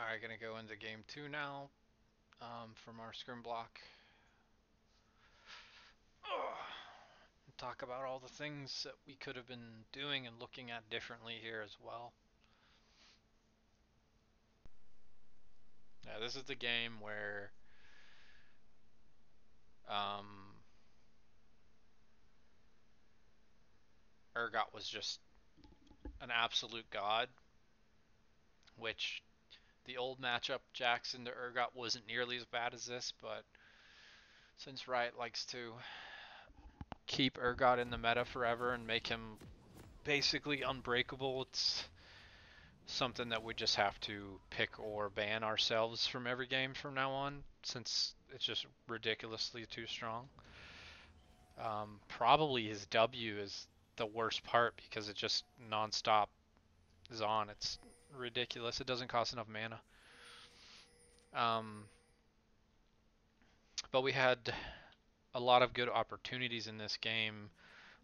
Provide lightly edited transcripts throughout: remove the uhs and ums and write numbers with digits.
Alright, gonna go into game 2 now from our scrim block. Talk about all the things that we could have been doing and looking at differently here as well. Yeah, this is the game where um, Urgot was just an absolute god, which the old matchup Jackson to Urgot wasn't nearly as bad as this, but since Riot likes to keep Urgot in the meta forever and make him basically unbreakable, it's something that we just have to pick or ban ourselves from every game from now on, since it's just ridiculously too strong. Probably his W is the worst part because it just non-stop is on. It's ridiculous. It doesn't cost enough mana. Um, but we had a lot of good opportunities in this game.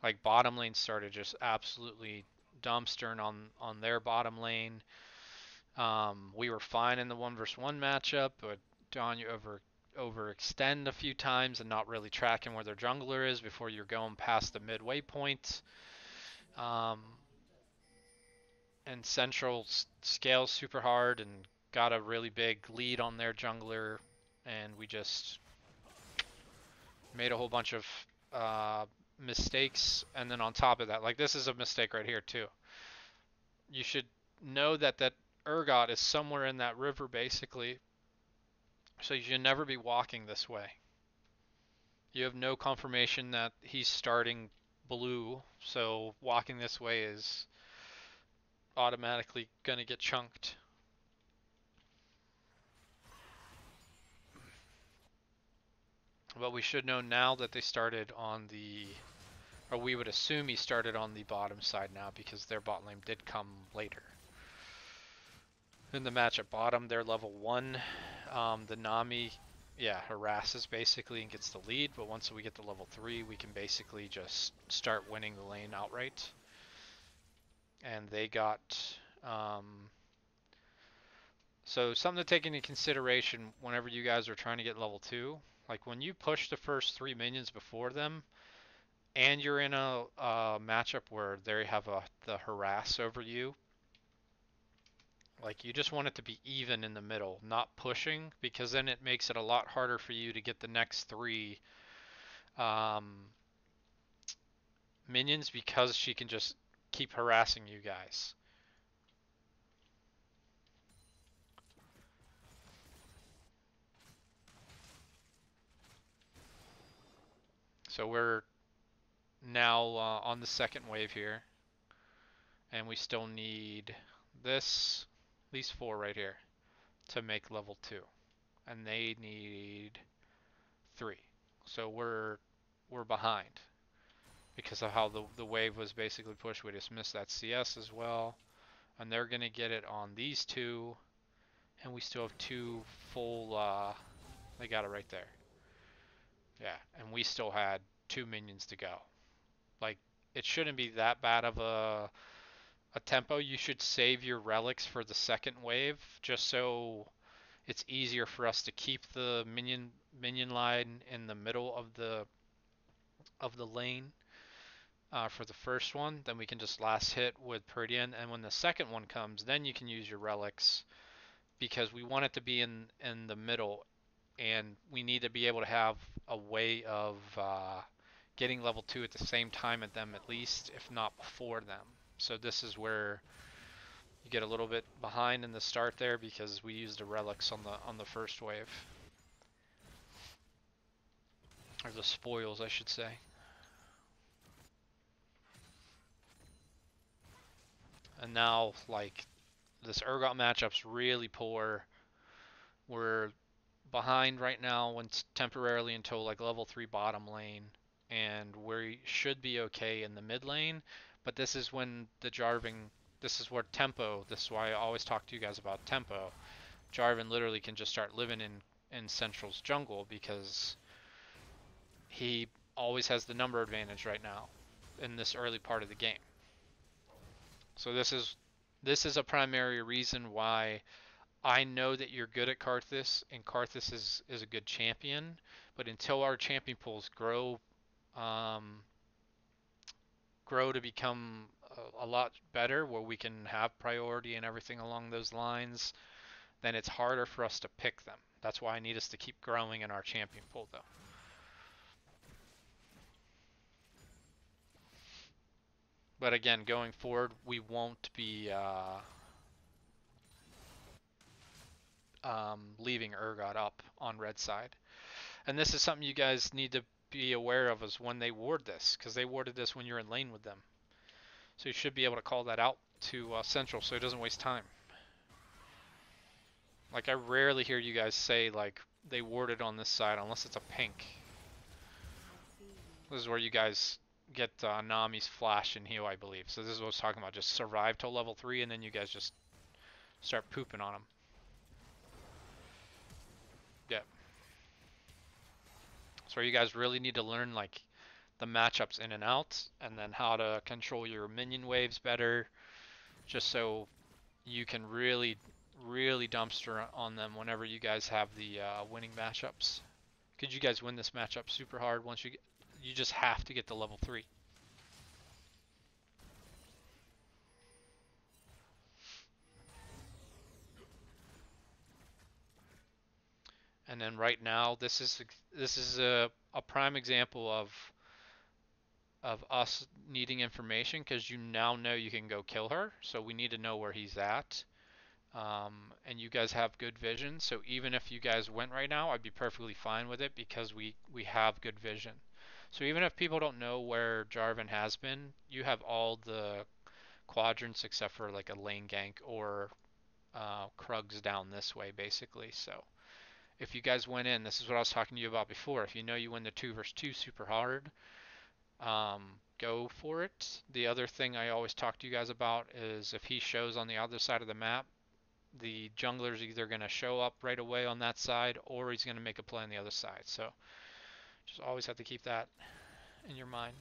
Like bottom lane started just absolutely dumpstering on their bottom lane. We were fine in the 1v1 matchup, but Danya overextend a few times and not really tracking where their jungler is before you're going past the midway point. Um, and Central scales super hard and got a really big lead on their jungler, and we just made a whole bunch of mistakes. And then on top of that, like this is a mistake right here too. You should know that Urgot is somewhere in that river basically, so you should never be walking this way. You have no confirmation that he's starting blue, so walking this way is automatically going to get chunked. But we should know now that they started on the, or we would assume he started on the bottom side now because their bot lane did come later. In the match at bottom, they're level 1. The Nami, yeah, harasses basically and gets the lead, but once we get to level 3, we can basically just start winning the lane outright. And they got, so something to take into consideration whenever you guys are trying to get level 2, like when you push the first 3 minions before them, and you're in a matchup where they have the harass over you, like you just want it to be even in the middle, not pushing, because then it makes it a lot harder for you to get the next 3 um, minions because she can just keep harassing you guys. So we're now on the second wave here, and we still need this, at least 4 right here, to make level 2, and they need 3. So we're behind because of how the wave was basically pushed. We just missed that CS as well, and they're gonna get it on these 2, and we still have 2 full. They got it right there. Yeah, and we still had 2 minions to go. Like it shouldn't be that bad of a tempo. You should save your relics for the second wave, just so it's easier for us to keep the minion line in the middle of the lane for the first one. Then we can just last hit with Purdian, and when the second one comes, then you can use your relics because we want it to be in the middle, and we need to be able to have a way of getting level 2 at the same time at them at least, if not before them. So this is where you get a little bit behind in the start there because we used the relics on the first wave. Or the spoils, I should say. And now, like, this Urgot matchup's really poor. We're behind right now when temporarily until like level 3 bottom lane, and we should be okay in the mid lane, but this is when the Jarvan, this is where tempo, this is why I always talk to you guys about tempo. Jarvan literally can just start living in Central's jungle because he always has the number advantage right now in this early part of the game. So this is a primary reason why I know that you're good at Karthus, and Karthus is a good champion, but until our champion pools um, grow to become a lot better, where we can have priority and everything along those lines, then it's harder for us to pick them. That's why I need us to keep growing in our champion pool, though. But again, going forward, we won't be leaving Urgot up on red side. And this is something you guys need to be aware of is when they ward this, because they warded this when you're in lane with them. So you should be able to call that out to Central so it doesn't waste time. Like, I rarely hear you guys say, like, they warded on this side unless it's a pink. This is where you guys get Nami's flash and heal, I believe. So this is what I was talking about. Just survive till level 3 and then you guys just start pooping on them. Yeah. So you guys really need to learn, like, the matchups in and out, and then how to control your minion waves better, just so you can really, really dumpster on them whenever you guys have the winning matchups. Could you guys win this matchup super hard once you just have to get to level 3. And then right now, this is a prime example of us needing information because you now know you can go kill her. So we need to know where he's at. And you guys have good vision. So even if you guys went right now, I'd be perfectly fine with it because we have good vision. So even if people don't know where Jarvan has been, you have all the quadrants except for like a lane gank or Krugs down this way basically. So if you guys went in, this is what I was talking to you about before. If you know you win the 2 versus 2 super hard, go for it. The other thing I always talk to you guys about is if he shows on the other side of the map, the jungler's either going to show up right away on that side or he's going to make a play on the other side. So just always have to keep that in your mind.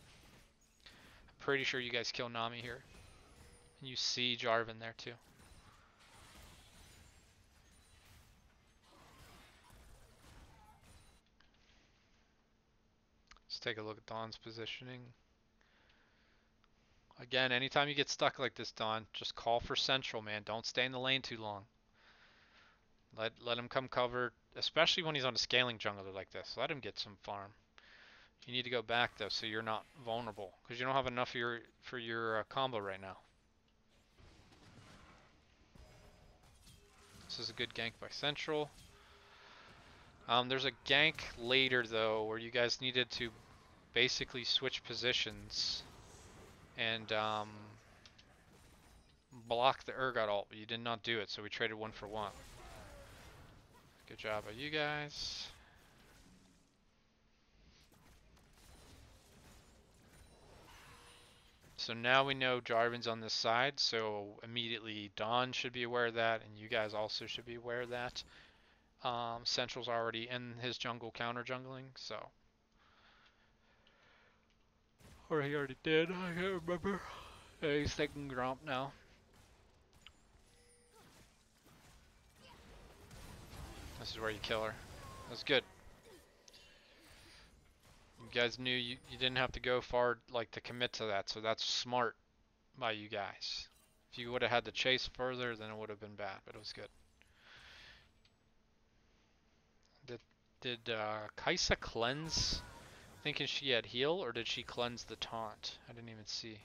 I'm pretty sure you guys kill Nami here. And you see Jarvan there too. Let's take a look at Dawn's positioning. Again, anytime you get stuck like this, Dawn, just call for central, man. Don't stay in the lane too long. Let him come cover, especially when he's on a scaling jungler like this. Let him get some farm. You need to go back though, so you're not vulnerable, because you don't have enough for your combo right now. This is a good gank by Central. There's a gank later though, where you guys needed to basically switch positions and block the Urgot ult, but you did not do it, so we traded 1 for 1. Good job by you guys. So now we know Jarvan's on this side, so immediately Dawn should be aware of that, and you guys also should be aware of that. Central's already in his jungle counter jungling, so. Or he already did, I can't remember. Yeah, he's taking Gromp now. This is where you kill her. That's good. You guys knew you didn't have to go far like to commit to that, so that's smart by you guys. If you would have had to chase further, then it would have been bad, but it was good. Did Kaisa cleanse thinking she had heal, or did she cleanse the taunt? I didn't even see.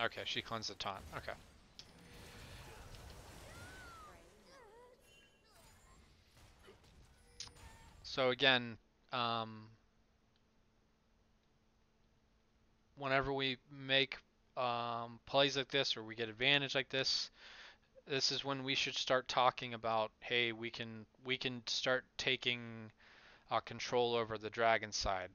Okay, she cleansed the taunt. Okay. So again, whenever we make plays like this or we get advantage like this, this is when we should start talking about, hey, we can start taking control over the dragon side.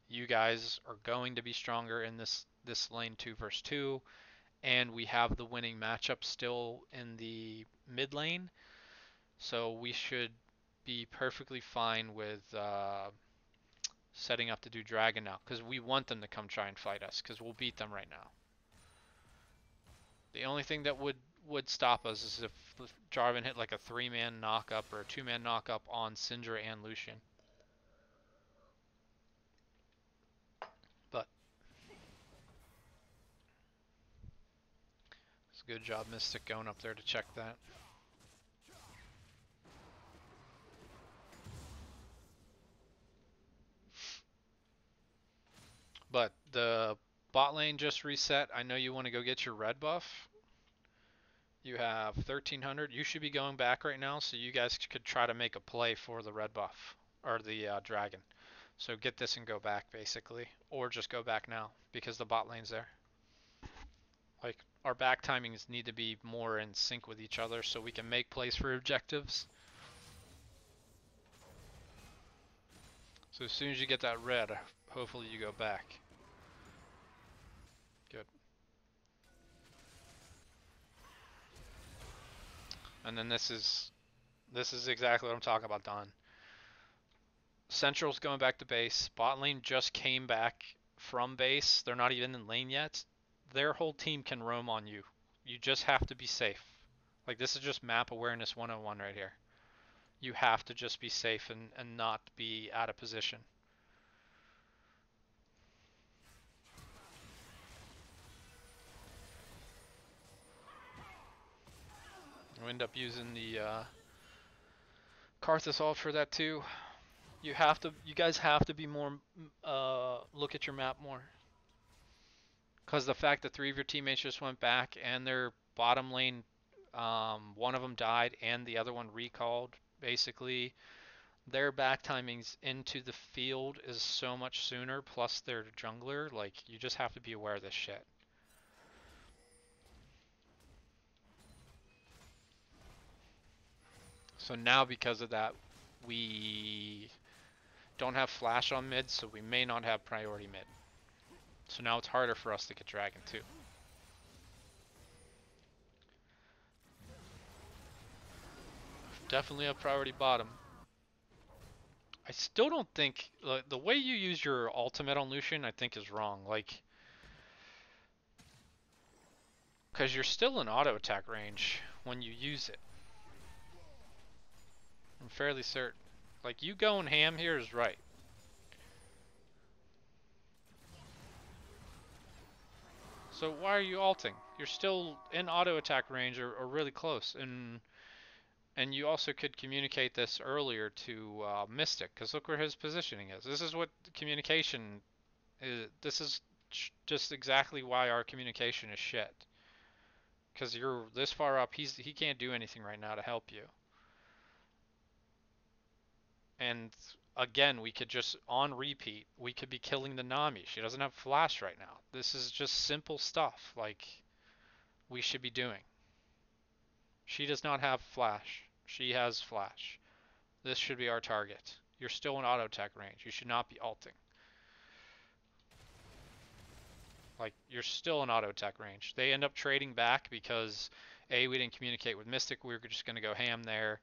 You guys are going to be stronger in this lane 2 versus 2, and we have the winning matchup still in the mid lane, so we should be perfectly fine with setting up to do dragon now, because we want them to come try and fight us, because we'll beat them right now. The only thing that would stop us is if Jarvan hit like a 3-man knock-up or a 2-man knock-up on Syndra and Lucian. But it's a good job Mystic going up there to check that. But the bot lane just reset. I know you want to go get your red buff. You have 1300. You should be going back right now, so you guys could try to make a play for the red buff or the dragon. So get this and go back basically, or just go back now because the bot lane's there. Like our back timings need to be more in sync with each other so we can make plays for objectives. So as soon as you get that red, hopefully you go back. Good. And then this is exactly what I'm talking about, Don. Central's going back to base. Bot lane just came back from base. They're not even in lane yet. Their whole team can roam on you. You just have to be safe. Like this is just map awareness 101 right here. You have to just be safe and not be out of position. We end up using the Karthus ult for that too. You guys have to be more, look at your map more. Because the fact that 3 of your teammates just went back and their bottom lane, one of them died and the other one recalled, basically, their back timings into the field is so much sooner, plus their jungler, like, you just have to be aware of this shit. So now because of that, we don't have flash on mid, so we may not have priority mid. So now it's harder for us to get dragon too. Definitely have priority bottom. I still don't think the way you use your ultimate on Lucian, I think, is wrong. Like, because you're still in auto attack range when you use it. I'm fairly certain. Like, you going ham here is right. So why are you ulting? You're still in auto attack range or really close, and you also could communicate this earlier to Mystic, because look where his positioning is. This is what communication is. This is just exactly why our communication is shit. Because you're this far up, he can't do anything right now to help you. And again, we could just, on repeat, we could be killing the Nami. She doesn't have flash right now. This is just simple stuff, like, we should be doing. She does not have flash. She has flash. This should be our target. You're still in auto attack range. You should not be ulting. Like, you're still in auto attack range. They end up trading back because A, we didn't communicate with Mystic. We were just going to go ham there.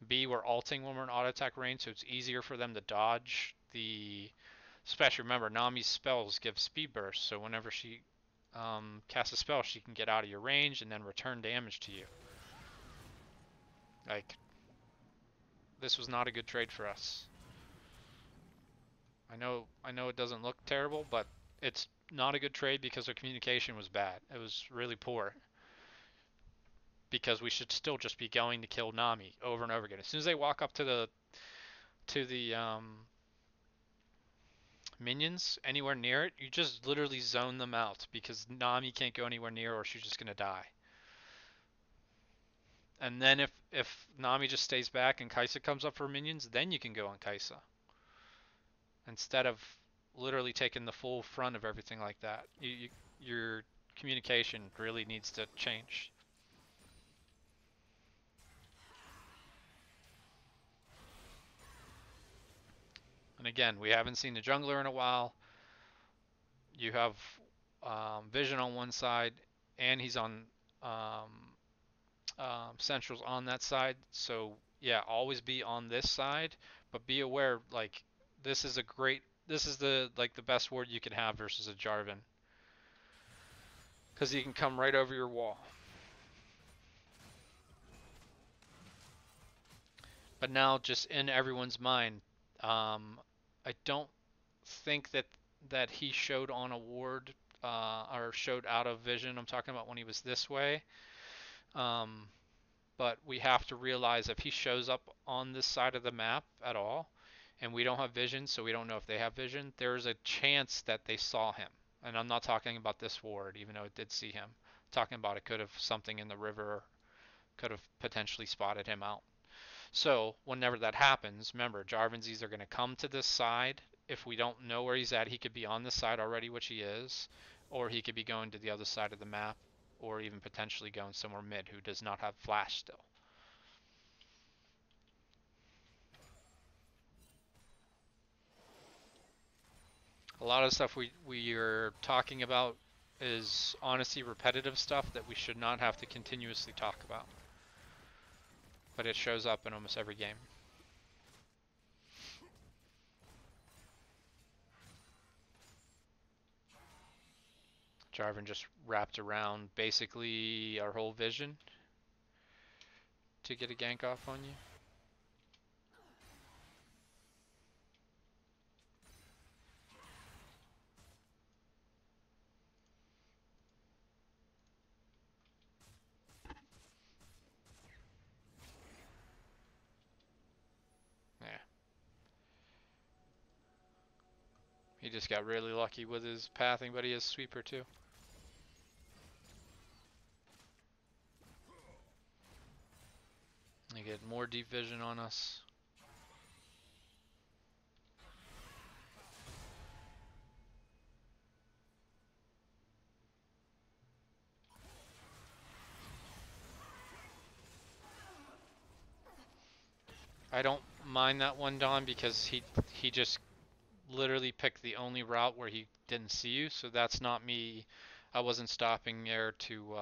B, we're ulting when we're in auto attack range, so it's easier for them to dodge the special. Remember, Nami's spells give speed burst, so whenever she casts a spell, she can get out of your range and then return damage to you. Like, this was not a good trade for us. I know it doesn't look terrible, but it's not a good trade because our communication was bad. It was really poor. Because we should still just be going to kill Nami over and over again. As soon as they walk up to the minions anywhere near it, you just literally zone them out because Nami can't go anywhere near or she's just gonna die. And then if Nami just stays back and Kai'Sa comes up for minions, then you can go on Kai'Sa. Instead of literally taking the full front of everything like that. Your communication really needs to change. And again, we haven't seen the jungler in a while. You have Vision on one side, and he's on Central's on that side. So yeah, always be on this side, but be aware, like, this is the, like, the best ward you can have versus a Jarvan. Because he can come right over your wall. But now, just in everyone's mind, I don't think that he showed on a ward, or showed out of vision. I'm talking about when he was this way. Um, but we have to realize if he shows up on this side of the map at all, and we don't have vision, so we don't know if they have vision, there's a chance that they saw him. And I'm not talking about this ward, even though it did see him. I'm talking about it could have something in the river, could have potentially spotted him out. So whenever that happens, remember, Jarvan's either going to come to this side. If we don't know where he's at, he could be on this side already, which he is, or he could be going to the other side of the map, or even potentially going somewhere mid who does not have flash still. A lot of stuff we are talking about is honestly repetitive stuff that we should not have to continuously talk about. But it shows up in almost every game. Jarvan just wrapped around basically our whole vision to get a gank off on you. Yeah. He just got really lucky with his pathing, but he has sweeper too. They get more deep vision on us. I don't mind that one, Don, because he just literally picked the only route where he didn't see you, so that's not me. I wasn't stopping there to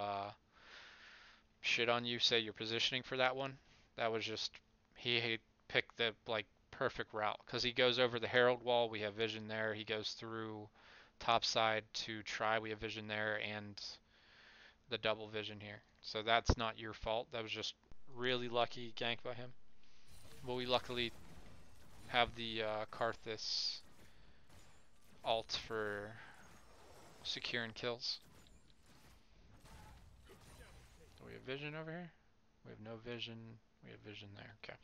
shit on you, say your positioning for that one. That was just he picked the like perfect route because he goes over the Herald wall. We have vision there. He goes through top side to try. We have vision there and the double vision here. So that's not your fault. That was just really lucky gank by him. But we luckily have the Karthus alt for securing kills. Do we have vision over here? We have no vision. We have vision there. Okay.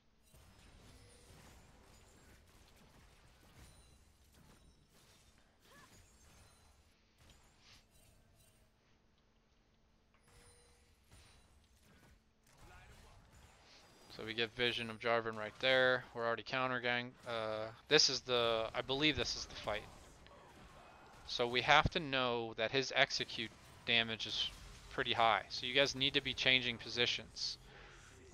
So we get vision of Jarvan right there. We're already counter gang. This is the, I believe this is the fight. So we have to know that his execute damage is pretty high. So you guys need to be changing positions.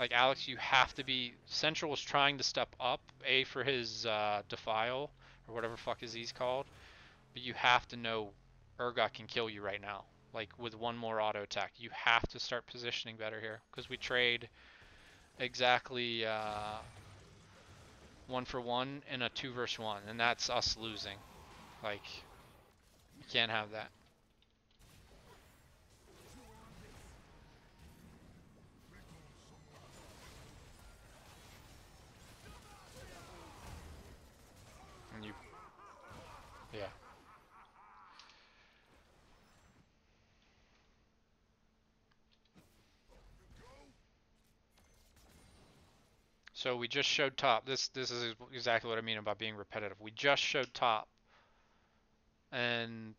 Like Alex, you have to be, Central was trying to step up, A for his Defile, or whatever fuck is he's called. But you have to know Urgot can kill you right now. Like with one more auto attack. You have to start positioning better here. Because we trade exactly 1-for-1 in a 2-versus-1, and that's us losing. Like, you can't have that. And you, yeah. So we just showed top. This is exactly what I mean about being repetitive. We just showed top, and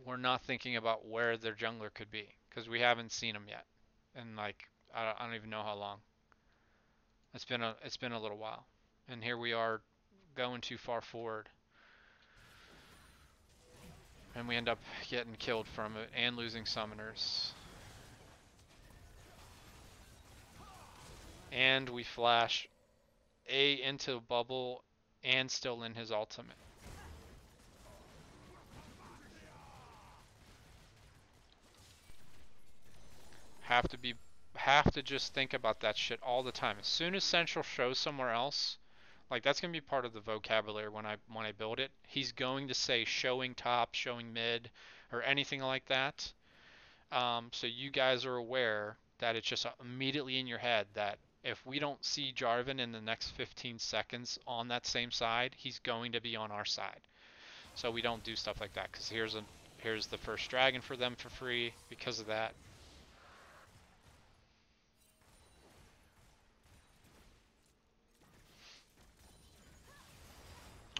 we're not thinking about where their jungler could be because we haven't seen them yet. And like, I don't even know how long. It's been a little while, and here we are going too far forward, and we end up getting killed from it and losing summoners. And we flash A into bubble and still in his ultimate. Have to be have to just think about that shit all the time. As soon as Central shows somewhere else, like that's gonna be part of the vocabulary when I build it. He's going to say showing top, showing mid, or anything like that. So you guys are aware that it's just immediately in your head that if we don't see Jarvan in the next 15 seconds on that same side, he's going to be on our side. So we don't do stuff like that because here's the first dragon for them for free because of that.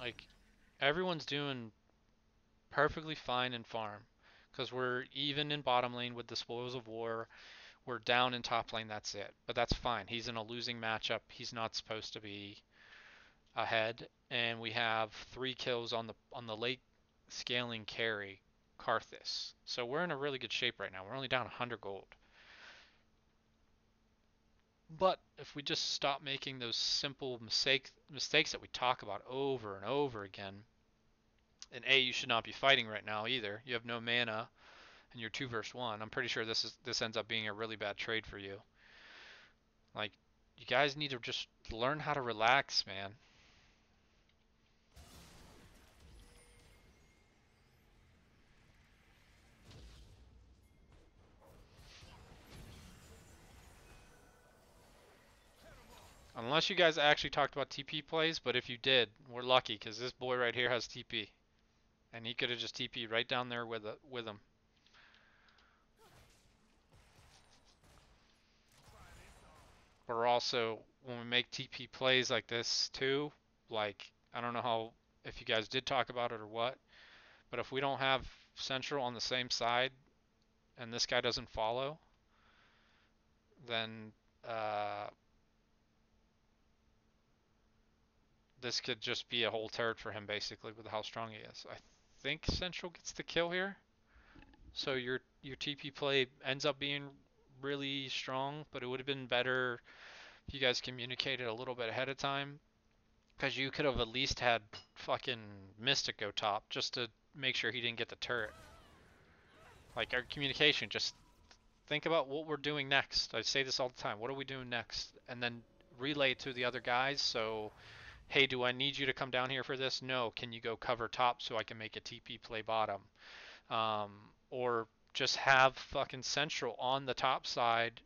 Like everyone's doing perfectly fine in farm because we're even in bottom lane with the spoils of war. We're down in top lane, that's it. But that's fine. He's in a losing matchup. He's not supposed to be ahead, and we have 3 kills on the late scaling carry, Karthus. So we're in a really good shape right now. We're only down 100 gold. But if we just stop making those simple mistakes that we talk about over and over again, and A, you should not be fighting right now either. You have no mana, and you're 2 versus 1. I'm pretty sure this ends up being a really bad trade for you. Like, you guys need to just learn how to relax, man. Unless you guys actually talked about TP plays, but if you did, we're lucky because this boy right here has TP. And he could have just TP'd right down there with him. But we're also, when we make TP plays like this too, like, I don't know how, if you guys did talk about it or what, but if we don't have Central on the same side and this guy doesn't follow, then this could just be a whole turret for him basically with how strong he is. I think Central gets the kill here. So your TP play ends up being really strong, but it would have been better if you guys communicated a little bit ahead of time, because you could have at least had fucking Mystic go top just to make sure he didn't get the turret. Like our communication, just think about what we're doing next. I say this all the time. What are we doing next? And then relay it to the other guys. So, hey, do I need you to come down here for this? No. Can you go cover top so I can make a TP play bottom? Or just have fucking Central on the top side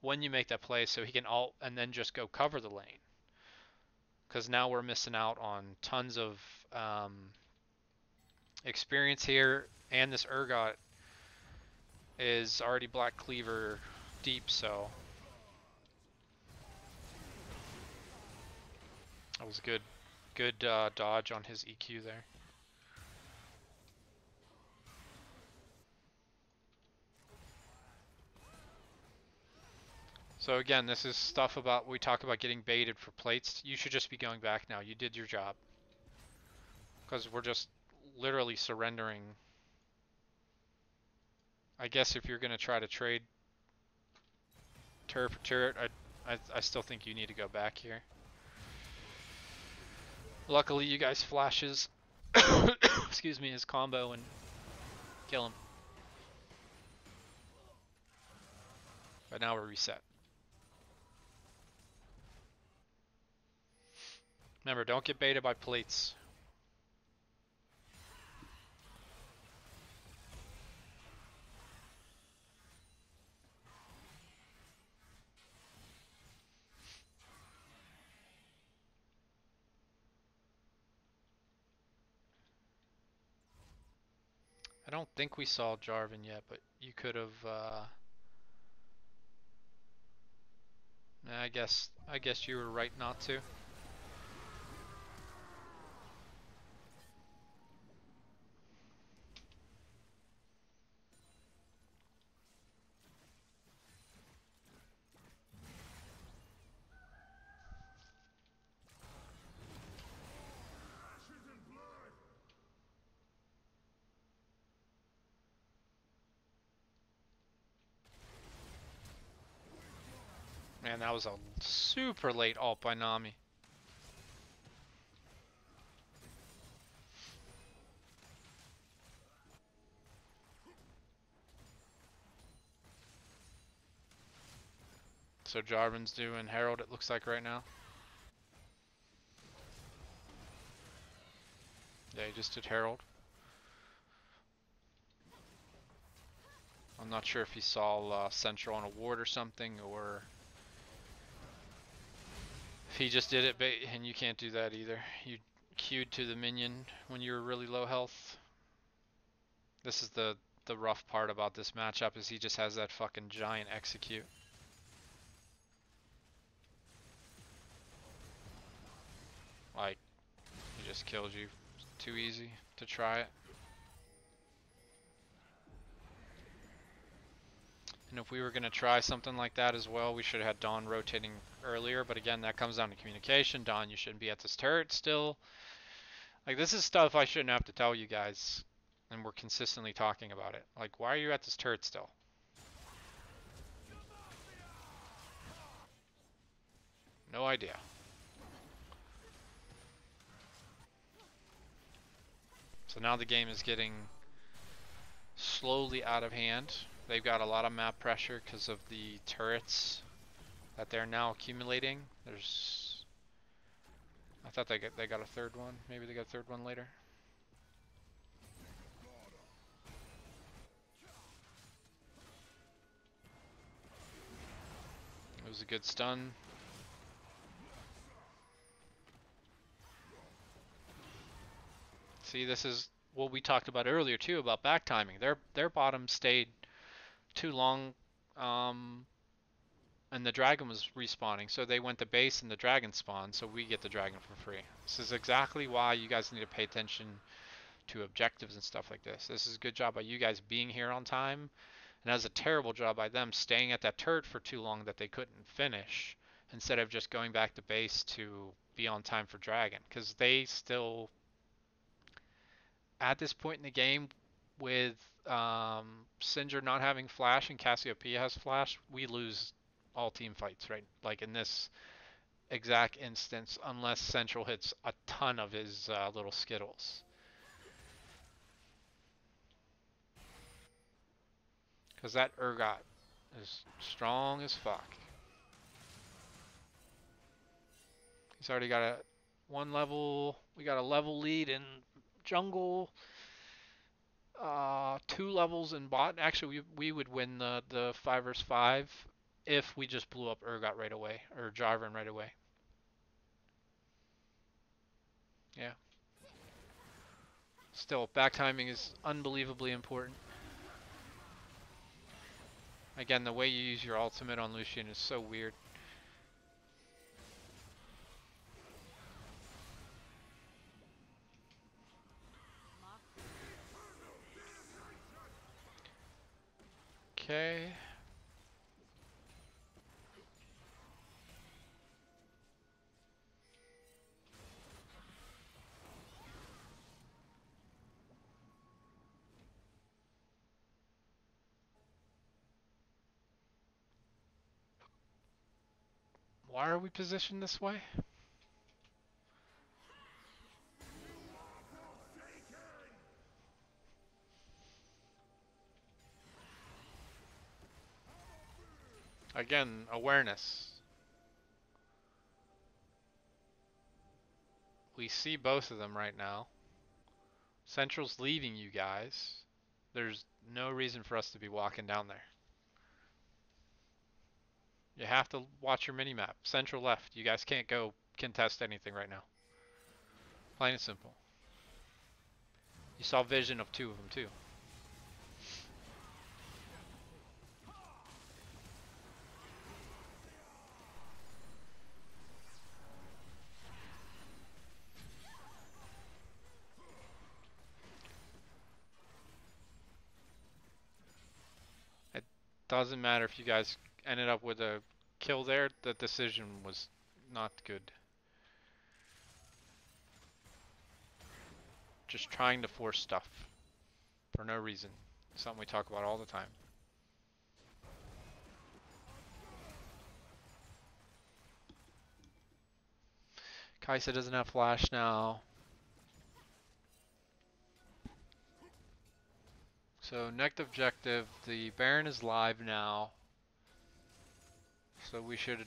when you make that play so he can ult and then just go cover the lane. Because now we're missing out on tons of experience here, and this Urgot is already Black Cleaver deep, so that was a good dodge on his EQ there. So again, this is stuff about, we talk about getting baited for plates. You should just be going back now. You did your job. Because we're just literally surrendering. I guess if you're going to try to trade turret for turret, I still think you need to go back here. Luckily, you guys flashes, excuse me, his combo and kill him. But now we're reset. Remember, don't get baited by plates. I don't think we saw Jarvan yet, but you could have. I guess you were right not to. Man, that was a super late ult by Nami. So Jarvan's doing Herald, it looks like right now. Yeah, he just did Herald. I'm not sure if he saw Central on a ward or something, or if he just did it, and you can't do that either. You queued to the minion when you were really low health. This is the rough part about this matchup, is he just has that fucking giant execute. Like, he just kills you. It's too easy to try it. And if we were going to try something like that as well, we should have had Dawn rotating earlier. But again, that comes down to communication. Dawn, you shouldn't be at this turret still. Like, this is stuff I shouldn't have to tell you guys. And we're consistently talking about it. Like, why are you at this turret still? No idea. So now the game is getting slowly out of hand. They've got a lot of map pressure because of the turrets that they're now accumulating. I thought they got a third one. Maybe they got a third one later. It was a good stun. See, this is what we talked about earlier too, about back timing. Their bottom stayed too long, and the dragon was respawning, so they went to base and the dragon spawned, so we get the dragon for free. This is exactly why you guys need to pay attention to objectives and stuff like this. This is a good job by you guys being here on time, and that was a terrible job by them staying at that turret for too long that they couldn't finish, instead of just going back to base to be on time for dragon, because they still, at this point in the game, with Sindri not having flash and Cassiopeia has flash, we lose all team fights, right? Like in this exact instance, unless Central hits a ton of his little skittles. Because that Urgot is strong as fuck. He's already got a one level, we got a level lead in jungle. 2 levels in bot. Actually, we would win the 5 vs 5 if we just blew up Urgot right away, or Jarvan right away. Yeah. Still, back timing is unbelievably important. Again, the way you use your ultimate on Lucian is so weird. Okay. Why are we positioned this way? Again, awareness. We see both of them right now. Central's leaving you guys. There's no reason for us to be walking down there. You have to watch your minimap. Central left. You guys can't go contest anything right now. Plain and simple. You saw vision of 2 of them too. It doesn't matter if you guys ended up with a kill there. The decision was not good. Just trying to force stuff for no reason. Something we talk about all the time. Kaisa doesn't have flash now. So next objective, the Baron is live now. So we should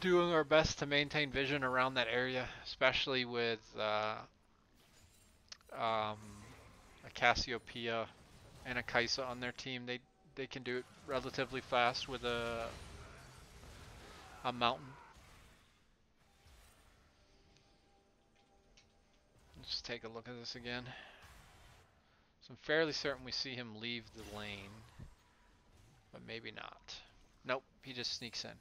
doing our best to maintain vision around that area, especially with um, a Cassiopeia and a Kaisa on their team. They can do it relatively fast with a mountain. Let's take a look at this again. So I'm fairly certain we see him leave the lane, but maybe not. Nope, he just sneaks in.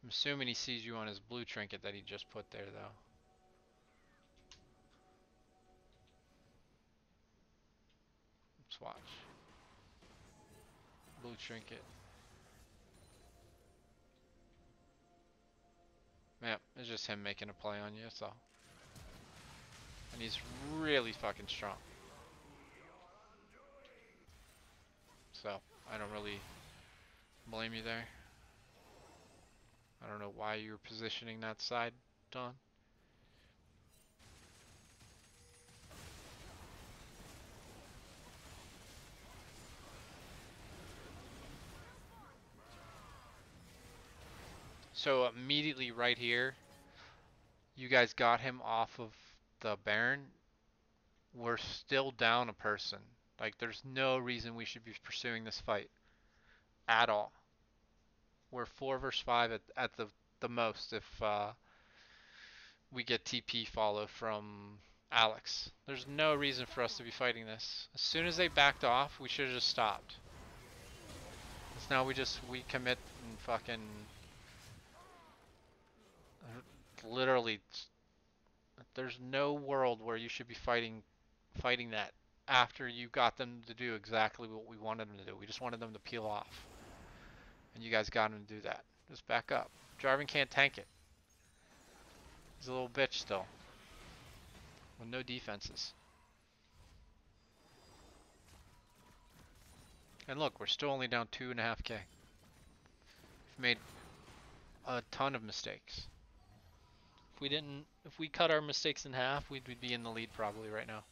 I'm assuming he sees you on his blue trinket that he just put there, though. Let's watch. Blue trinket. Yep, it's just him making a play on you, that's all. And he's really fucking strong. So, I don't really blame you there. I don't know why you're positioning that side, Don. So immediately right here, you guys got him off of the Baron. We're still down a person. Like, there's no reason we should be pursuing this fight at all. We're 4 versus 5 at the most if we get TP follow from Alex. There's no reason for us to be fighting this. As soon as they backed off, we should have just stopped. Because now we commit and fucking literally. There's no world where you should be fighting that after you got them to do exactly what we wanted them to do. We just wanted them to peel off. And you guys got him to do that. Just back up. Jarvan can't tank it. He's a little bitch still. With no defenses. And look, we're still only down 2.5k. We've made a ton of mistakes. If we cut our mistakes in half, we'd be in the lead probably right now.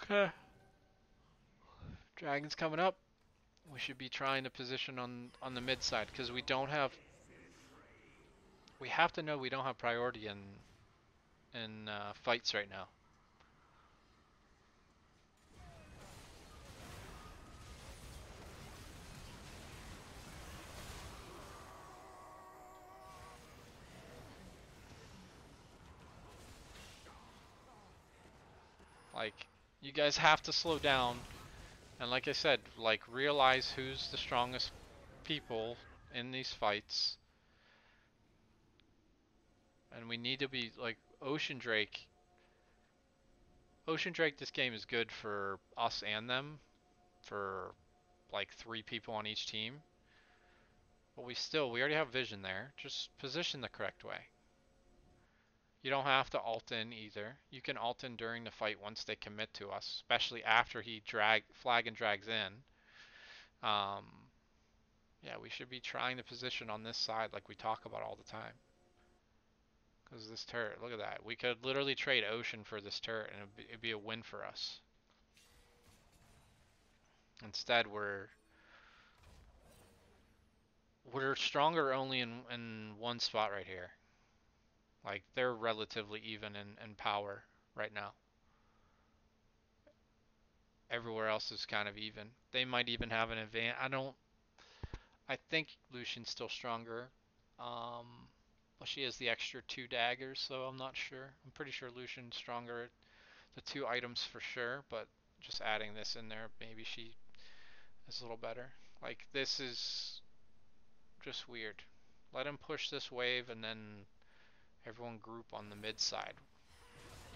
Okay. Dragon's coming up. We should be trying to position on the mid side because we don't have. We have to know we don't have priority in fights right now. Like, you guys have to slow down, and like I said, like, realize who's the strongest people in these fights. And we need to be like Ocean Drake. Ocean Drake, this game is good for us and them, for like 3 people on each team. But we already have vision there. Just position the correct way. You don't have to ult in either. You can ult in during the fight once they commit to us, especially after he flag and drags in. Yeah, we should be trying to position on this side like we talk about all the time. Because this turret, look at that. We could literally trade Ocean for this turret and it'd be a win for us. Instead, we're stronger only in one spot right here. Like, they're relatively even in power right now. Everywhere else is kind of even. They might even have an advantage. I think Lucian's still stronger. Well, she has the extra 2 daggers, so I'm not sure. I'm pretty sure Lucian's stronger at the 2 items for sure, but just adding this in there, maybe she is a little better. Like, this is just weird. Let him push this wave and then everyone group on the mid side.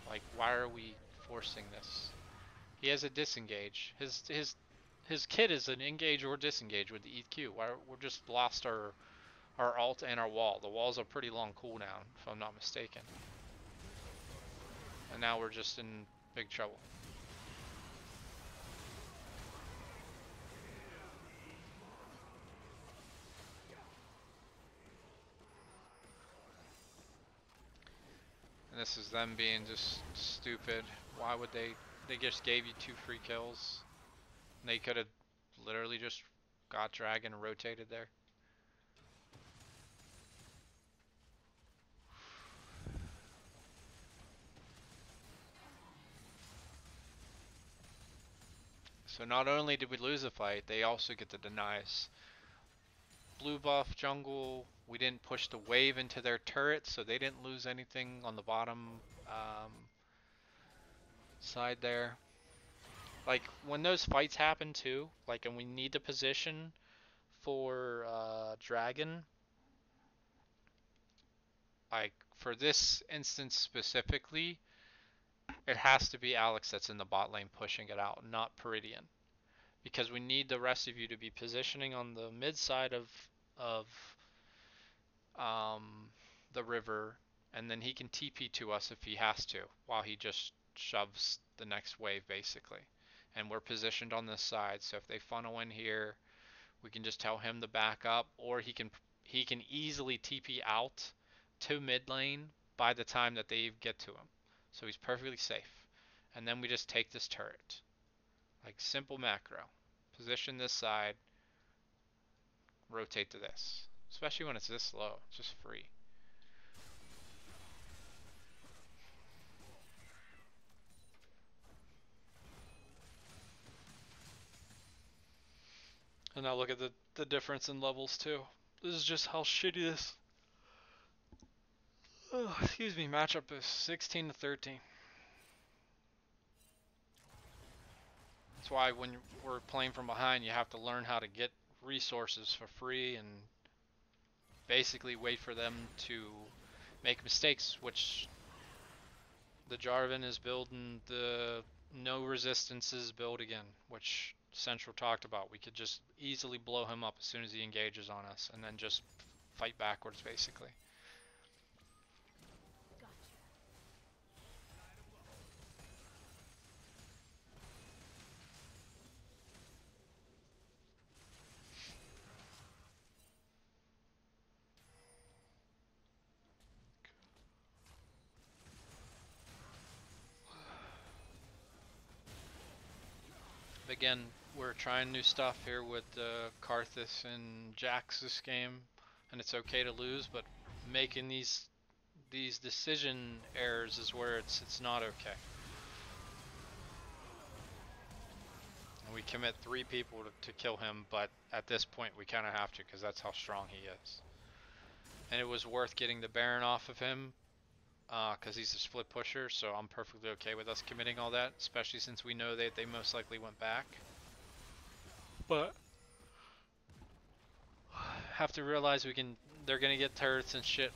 Like, why are we forcing this? He has a disengage. His kit is an engage or disengage with the EQ. We're just lost our ult and our wall. The wall's a pretty long cooldown, if I'm not mistaken. And now we're just in big trouble. And this is them being just stupid. Why would they just gave you 2 free kills. They could have literally just got dragon and rotated there. So not only did we lose a fight, they also get to deny us. Blue buff jungle, we didn't push the wave into their turret, so they didn't lose anything on the bottom side there. Like when those fights happen too, like and we need the position for dragon, like for this instance specifically, it has to be Alex that's in the bot lane pushing it out, not Peridian. Because we need the rest of you to be positioning on the mid side of um, the river, and then he can TP to us if he has to, while he just shoves the next wave basically. And we're positioned on this side, so if they funnel in here, we can just tell him to back up, or he can easily TP out to mid lane by the time that they get to him. So he's perfectly safe. And then we just take this turret. Like simple macro. Position this side, rotate to this. Especially when it's this low, it's just free. And now look at the difference in levels too. This is just how shitty this, excuse me, matchup is. 16 to 13. That's why when we're playing from behind, you have to learn how to get resources for free and basically wait for them to make mistakes, which the Jarvan is building the no resistances build again, which Central talked about. We could just easily blow him up as soon as he engages on us and then just fight backwards basically. Again, we're trying new stuff here with Karthus and Jax this game, and it's okay to lose, but making these decision errors is where it's not okay. And we commit 3 people to kill him, but at this point we kind of have to because that's how strong he is. And it was worth getting the Baron off of him because he's a split pusher, so I'm perfectly okay with us committing all that, especially since we know that they most likely went back. But have to realize they're gonna get turrets and shit,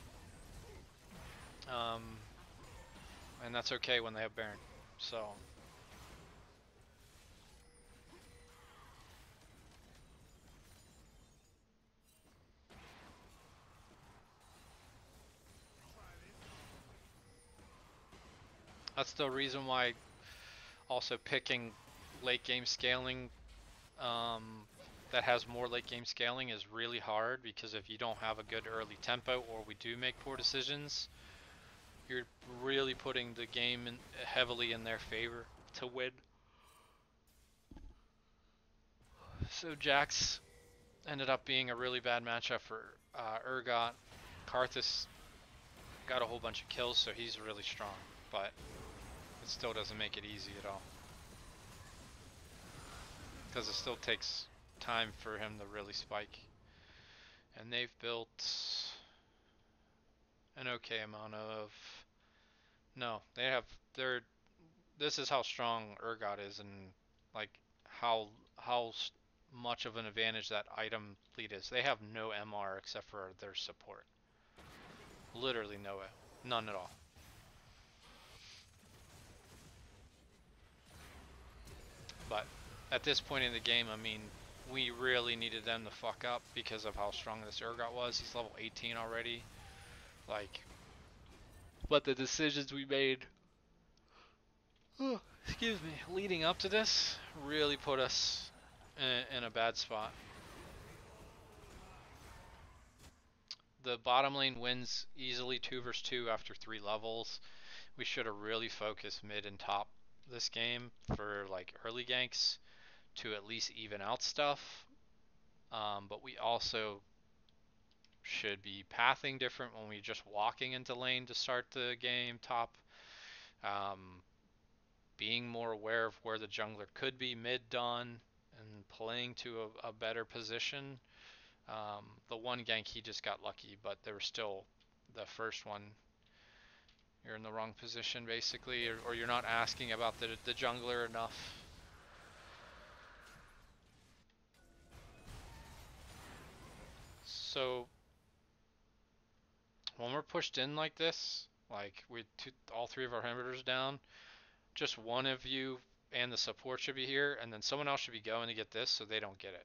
and that's okay when they have Baron. So that's the reason why also picking late game scaling that has more late game scaling is really hard, because if you don't have a good early tempo or we do make poor decisions, you're really putting the game heavily in their favor to win. So Jax ended up being a really bad matchup for Urgot. Karthus got a whole bunch of kills, so he's really strong, but it still doesn't make it easy at all. Because it still takes time for him to really spike. And they've built an okay amount of... No, they have... This is how strong Urgot is, and like how much of an advantage that item lead is. They have no MR except for their support. Literally none at all. But at this point in the game, I mean, we really needed them to fuck up because of how strong this Urgot was. He's level 18 already. Like, but the decisions we made, excuse me, leading up to this really put us in a bad spot. The bottom lane wins easily 2 versus 2 after 3 levels. We should have really focused mid and top this game for like early ganks to at least even out stuff. But we also should be pathing different when we're just walking into lane to start the game top. Um, Being more aware of where the jungler could be mid done and playing to a better position. The one gank he just got lucky, but there was still the first one. You're in the wrong position basically, or you're not asking about the jungler enough. So when we're pushed in like this, like with all three of our inhibitors down, just one of you and the support should be here, and then someone else should be going to get this so they don't get it.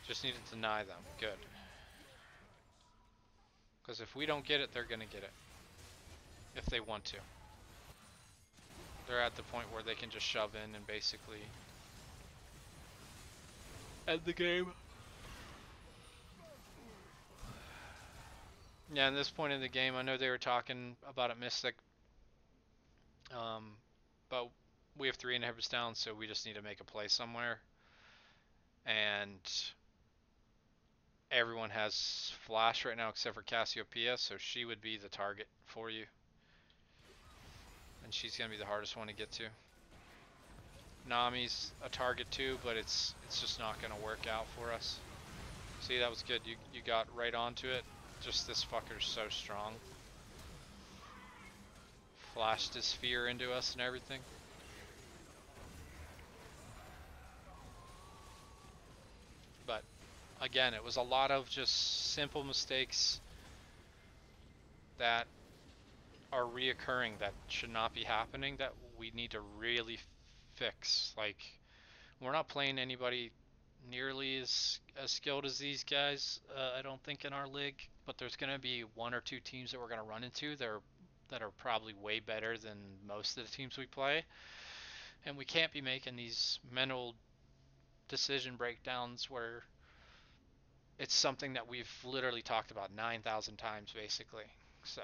Just need to deny them. Good. Because if we don't get it, they're going to get it. If they want to. They're at the point where they can just shove in and basically end the game. Yeah, at this point in the game, I know they were talking about it Mystic, but we have 3 inhibitors down, so we just need to make a play somewhere. And everyone has flash right now except for Cassiopeia, so she would be the target for you. And she's going to be the hardest one to get to. Nami's a target too, but it's just not going to work out for us. See, that was good. You got right onto it. Just this fucker's so strong. Flashed his sphere into us and everything. But again, it was a lot of just simple mistakes that are reoccurring that should not be happening that we need to really fix. Like, we're not playing anybody nearly as skilled as these guys, I don't think, in our league, but there's going to be 1 or 2 teams that we're going to run into that are probably way better than most of the teams we play, and we can't be making these mental decision breakdowns where it's something that we've literally talked about 9,000 times basically. So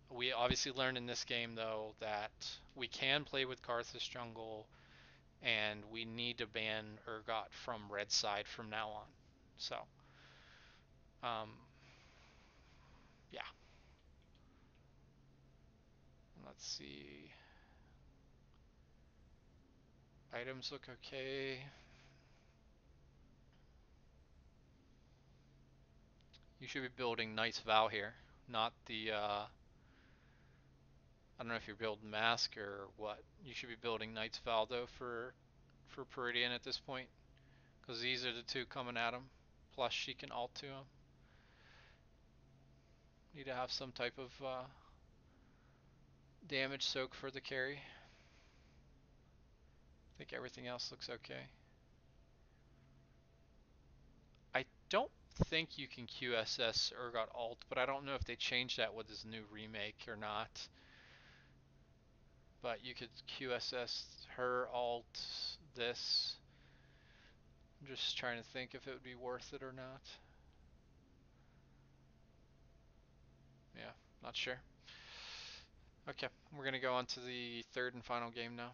we obviously learned in this game though that we can play with Karthus jungle, and we need to ban Urgot from red side from now on. So, um, yeah. Let's see. Items look okay. You should be building Knight's Vow here, not the, I don't know if you're building Mask or what. You should be building Knight's Vow though for Peridian at this point, because these are the 2 coming at him. Plus she can ult to him. Need to have some type of damage soak for the carry. I think everything else looks okay. I don't think you can QSS Urgot ult, but I don't know if they changed that with this new remake or not. But you could QSS her ult, this. I'm just trying to think if it would be worth it or not. Yeah, not sure. Okay, we're going to go on to the 3rd and final game now.